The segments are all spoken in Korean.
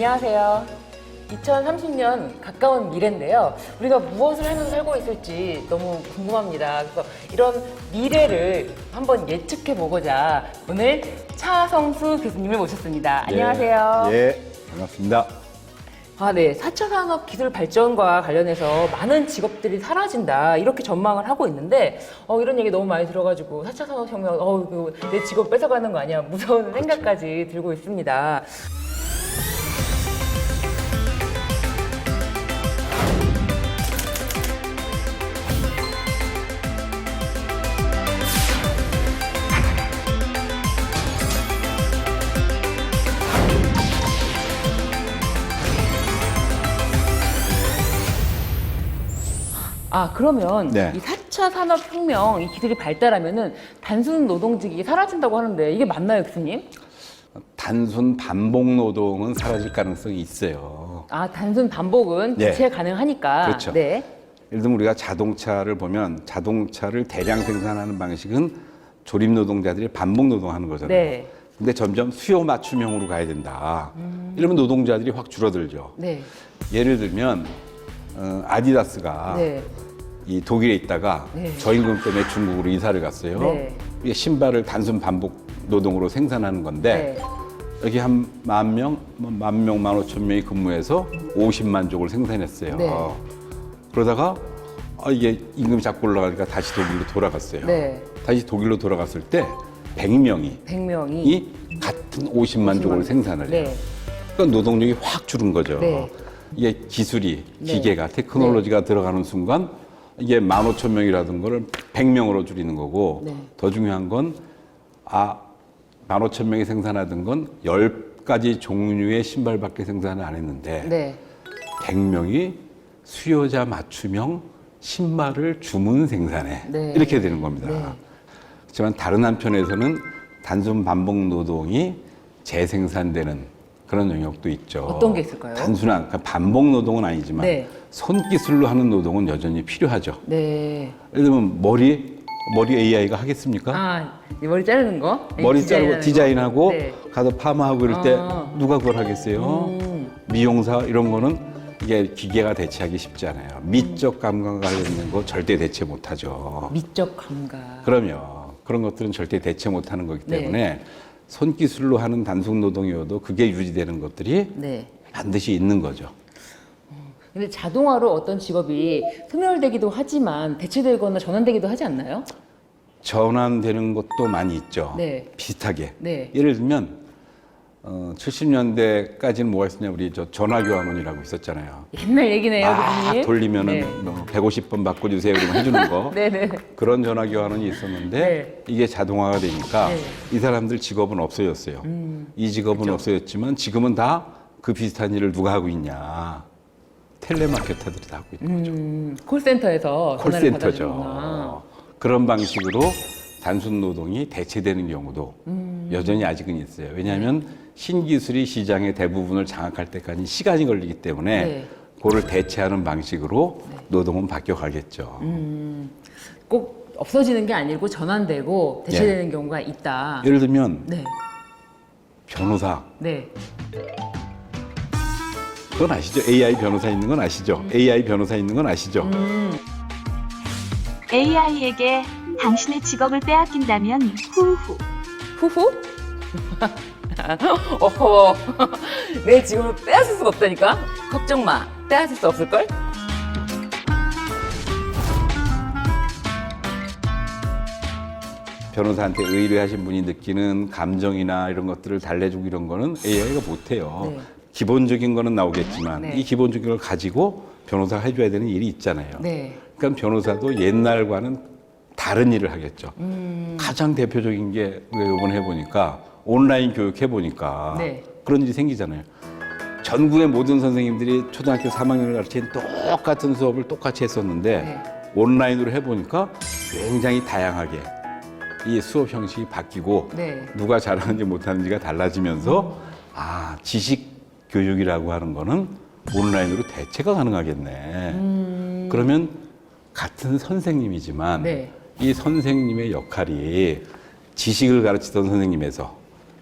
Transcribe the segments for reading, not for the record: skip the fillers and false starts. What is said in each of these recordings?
안녕하세요. 2030년 가까운 미래인데요. 우리가 무엇을 하면서 살고 있을지 너무 궁금합니다. 그래서 이런 미래를 한번 예측해보고자 오늘 차성수 교수님을 모셨습니다. 안녕하세요. 예, 반갑습니다. 네. 4차 산업 기술 발전과 관련해서 많은 직업들이 사라진다 이렇게 전망을 하고 있는데 이런 얘기 너무 많이 들어가지고 4차 산업혁명 내 직업 뺏어가는 거 아니야 무서운 생각까지 들고 있습니다. 그러면 네. 이 4차 산업혁명 이 기술이 발달하면은 단순 노동직이 사라진다고 하는데 이게 맞나요, 교수님? 단순 반복 노동은 사라질 가능성이 있어요. 단순 반복은 네. 대체 가능하니까. 그렇죠. 네. 예를 들면 우리가 자동차를 보면 자동차를 대량 생산하는 방식은 조립 노동자들이 반복 노동하는 거잖아요. 네. 근데 점점 수요 맞춤형으로 가야 된다. 이러면 노동자들이 확 줄어들죠. 네. 예를 들면 아디다스가 네. 이 독일에 있다가 네. 저임금 때문에 중국으로 이사를 갔어요. 네. 이게 신발을 단순 반복 노동으로 생산하는 건데 네. 여기 한 10,000명, 10,000명, 15,000명이 근무해서 50만 족을 생산했어요. 네. 그러다가 이게 임금이 자꾸 올라가니까 다시 독일로 돌아갔어요. 네. 다시 독일로 돌아갔을 때 100명이 100명이 같은 50만 족을 생산을 해요. 네. 그러니까 노동력이 확 줄은 거죠. 네. 이게 기술이, 네. 기계가, 테크놀로지가 들어가는 순간 이게 15,000명이라든 거를 100명으로 줄이는 거고 네. 더 중요한 건 15,000명이 생산하던 건 10가지 종류의 신발밖에 생산을 안 했는데 네. 100명이 수요자 맞춤형 신발을 주문 생산해. 네. 이렇게 되는 겁니다. 네. 하지만 다른 한편에서는 단순 반복 노동이 재생산되는 그런 영역도 있죠. 어떤 게 있을까요? 단순한 그러니까 반복 노동은 아니지만 네. 손기술로 하는 노동은 여전히 필요하죠. 네. 예를 들면 머리 AI가 하겠습니까? 이 머리 자르는 거? 머리 자르고 디자인하고 네. 가서 파마하고 이럴 때 아. 누가 그걸 하겠어요? 미용사 이런 거는 이게 기계가 대체하기 쉽지 않아요. 미적 감각과 관련된 거 절대 대체 못하죠. 미적 감각. 그럼요. 그런 것들은 절대 대체 못하는 거기 네. 때문에 손기술로 하는 단순 노동이어도 그게 유지되는 것들이 네. 반드시 있는 거죠. 근데 자동화로 어떤 직업이 소멸되기도 하지만 대체되거나 전환되기도 하지 않나요? 전환되는 것도 많이 있죠. 네. 비슷하게. 네. 예를 들면 70년대까지는 뭐가 있었냐, 우리 전화교환원이라고 있었잖아요. 옛날 얘기네요, 교수님. 돌리면은 네. 150번 바꿔주세요 그러면 해주는 거. 네네. 그런 전화교환원이 있었는데 네. 이게 자동화가 되니까 네. 이 사람들 직업은 없어졌어요. 이 직업은 없어졌지만 지금은 다 그 비슷한 일을 누가 하고 있냐. 텔레마케터들이 다 하고 있는 거죠. 콜센터에서 전화를 콜센터죠. 받아주는구나. 그런 방식으로 단순 노동이 대체되는 경우도 여전히 아직은 있어요. 왜냐하면 신기술이 시장의 대부분을 장악할 때까지 시간이 걸리기 때문에 네. 그거를 대체하는 방식으로 노동은 바뀌어가겠죠. 꼭 없어지는 게 아니고 전환되고 대체되는 경우가 있다. 예를 들면 네. 변호사, 네. 그건 아시죠? AI 변호사 있는 건 아시죠? AI 변호사 있는 건 아시죠? AI에게 당신의 직업을 빼앗긴다면 후후. 후후? 어허. 내 직업을 빼앗을 수가 없다니까? 걱정 마. 빼앗을 수 없을걸? 변호사한테 의뢰하신 분이 느끼는 감정이나 이런 것들을 달래주고 이런 거는 AI가 못해요. 네. 기본적인 거는 나오겠지만 네. 이 기본적인 걸 가지고 변호사가 해줘야 되는 일이 있잖아요. 네. 그러니까 변호사도 옛날과는 다른 일을 하겠죠. 가장 대표적인 게 우리가 이번에 해보니까 온라인 교육 해보니까 네. 그런 일이 생기잖아요. 전국의 모든 선생님들이 초등학교 3학년을 가르치는 똑같은 수업을 똑같이 했었는데 네. 온라인으로 해보니까 굉장히 다양하게 이 수업 형식이 바뀌고 네. 누가 잘하는지 못하는지가 달라지면서 지식 교육이라고 하는 거는 온라인으로 대체가 가능하겠네. 그러면 같은 선생님이지만 네. 이 선생님의 역할이 지식을 가르치던 선생님에서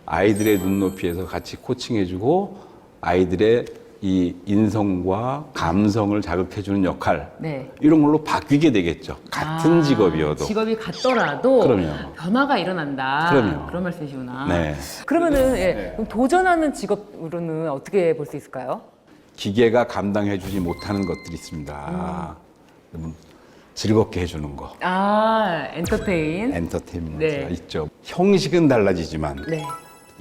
아이들의 눈높이에서 같이 코칭해주고 아이들의 이 인성과 감성을 자극해주는 역할 네. 이런 걸로 바뀌게 되겠죠. 같은 직업이어도. 직업이 같더라도 그럼요. 변화가 일어난다. 그럼요. 그런 말씀이시구나. 네. 그러면은 그럼 도전하는 직업으로는 어떻게 볼 수 있을까요? 기계가 감당해주지 못하는 것들이 있습니다. 그러면 즐겁게 해주는 거, 엔터테인. 엔터테인먼트가 네. 있죠. 형식은 달라지지만 네.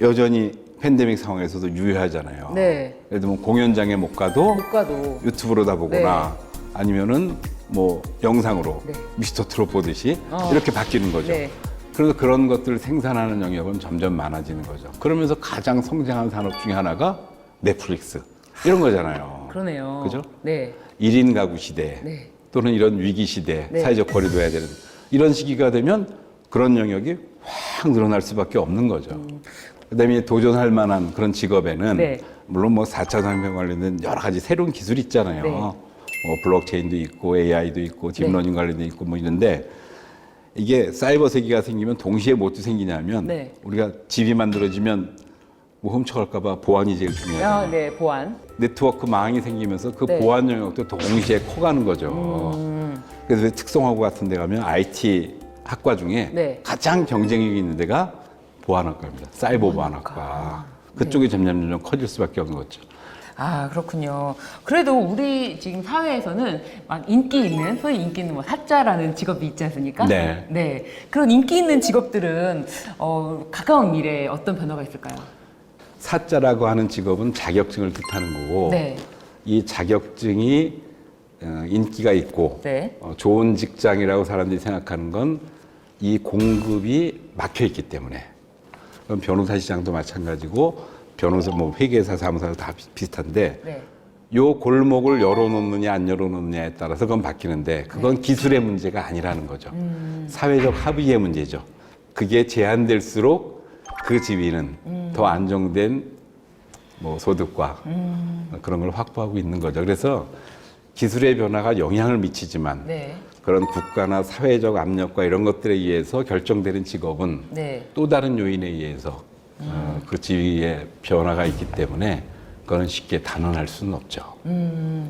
여전히 팬데믹 상황에서도 유효하잖아요. 네. 예를 들면 공연장에 못 가도 못 가도. 유튜브로 다 보거나 아니면은 뭐 영상으로 네. 미스터 트롯 보듯이 어. 이렇게 바뀌는 거죠. 네. 그래서 그런 것들을 생산하는 영역은 점점 많아지는 거죠. 그러면서 가장 성장한 산업 중에 하나가 넷플릭스 이런 거잖아요. 그러네요. 그죠? 네. 1인 가구 시대 네. 또는 이런 위기 시대, 네. 사회적 거리도 해야 되는 이런 시기가 되면 그런 영역이 확 늘어날 수밖에 없는 거죠. 그다음에 도전할 만한 그런 직업에는 네. 물론 뭐 4차 산업 관련된 여러 가지 새로운 기술이 있잖아요. 네. 뭐 블록체인도 있고 AI도 있고 딥러닝 관련도 있고 뭐 있는데 이게 사이버 세계가 생기면 동시에 뭐 생기냐면 네. 우리가 집이 만들어지면 뭐 훔쳐갈까 봐 보안이 제일 중요하잖아요. 네, 보안. 네트워크 망이 생기면서 그 네. 보안 영역도 동시에 커가는 거죠. 그래서 왜 특성화고 같은 데 가면 IT 학과 중에 네. 가장 경쟁력이 있는 데가 보안학과입니다. 사이버 보안학과. 그쪽이 점점 커질 수밖에 없는 거죠. 그렇군요. 그래도 우리 지금 사회에서는 막 인기 있는, 소위 인기 있는 뭐 사자라는 직업이 있지 않습니까? 네. 네. 그런 인기 있는 직업들은 가까운 미래에 어떤 변화가 있을까요? 사자라고 하는 직업은 자격증을 뜻하는 거고 네. 이 자격증이 인기가 있고 네. 좋은 직장이라고 사람들이 생각하는 건 이 공급이 막혀 있기 때문에 그럼 변호사 시장도 마찬가지고 변호사 뭐 회계사 사무사 다 비슷한데 네. 요 골목을 열어놓느냐 안 열어놓느냐에 따라서 그건 바뀌는데 그건 기술의 문제가 아니라는 거죠. 사회적 합의의 문제죠. 그게 제한될수록 그 지위는 더 안정된 뭐 소득과 그런 걸 확보하고 있는 거죠. 그래서 기술의 변화가 영향을 미치지만 네. 그런 국가나 사회적 압력과 이런 것들에 의해서 결정되는 직업은 네. 또 다른 요인에 의해서 그 지위의 변화가 있기 때문에 그거는 쉽게 단언할 수는 없죠.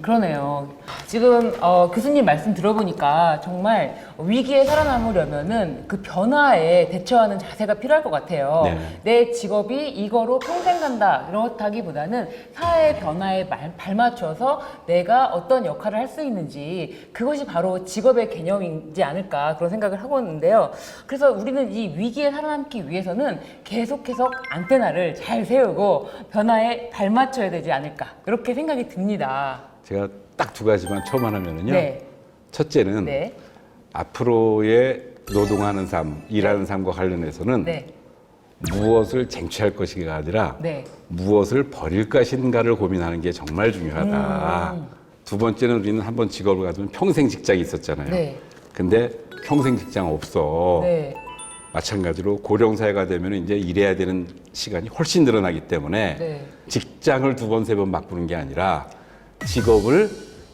그러네요. 지금 교수님 말씀 들어보니까 정말 위기에 살아남으려면은 그 변화에 대처하는 자세가 필요할 것 같아요. 네. 내 직업이 이거로 평생 간다 이렇다기보다는 사회 변화에 발맞춰서 내가 어떤 역할을 할 수 있는지 그것이 바로 직업의 개념이지 않을까 그런 생각을 하고 있는데요. 그래서 우리는 이 위기에 살아남기 위해서는 계속해서 안테나를 잘 세우고 변화에 발맞춰야 되지 않을까 이렇게 생각이 듭니다. 제가 딱 두 가지만 처음 하면은요. 네. 첫째는 네. 앞으로의 노동하는 삶, 일하는 삶과 관련해서는 네. 무엇을 쟁취할 것인가 아니라 네. 무엇을 버릴 것인가를 고민하는 게 정말 중요하다. 두 번째는 우리는 한번 직업을 가지면 평생 직장이 있었잖아요. 네. 근데 평생 직장 없어. 네. 마찬가지로 고령사회가 되면 이제 일해야 되는 시간이 훨씬 늘어나기 때문에 네. 직장을 두 번, 세 번 바꾸는 게 아니라 직업을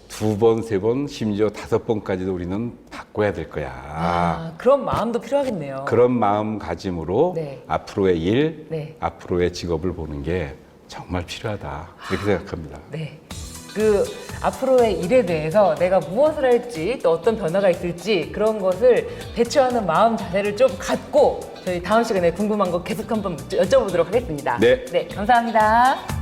두 번, 세 번, 심지어 5번까지도 우리는 바꿔야 될 거야. 그런 마음도 필요하겠네요. 그런 마음가짐으로 네. 앞으로의 일, 네. 앞으로의 직업을 보는 게 정말 필요하다. 이렇게 생각합니다. 네. 그 앞으로의 일에 대해서 내가 무엇을 할지 또 어떤 변화가 있을지 그런 것을 대처하는 마음 자세를 좀 갖고 저희 다음 시간에 궁금한 거 계속 한번 여쭤보도록 하겠습니다. 네. 네, 감사합니다.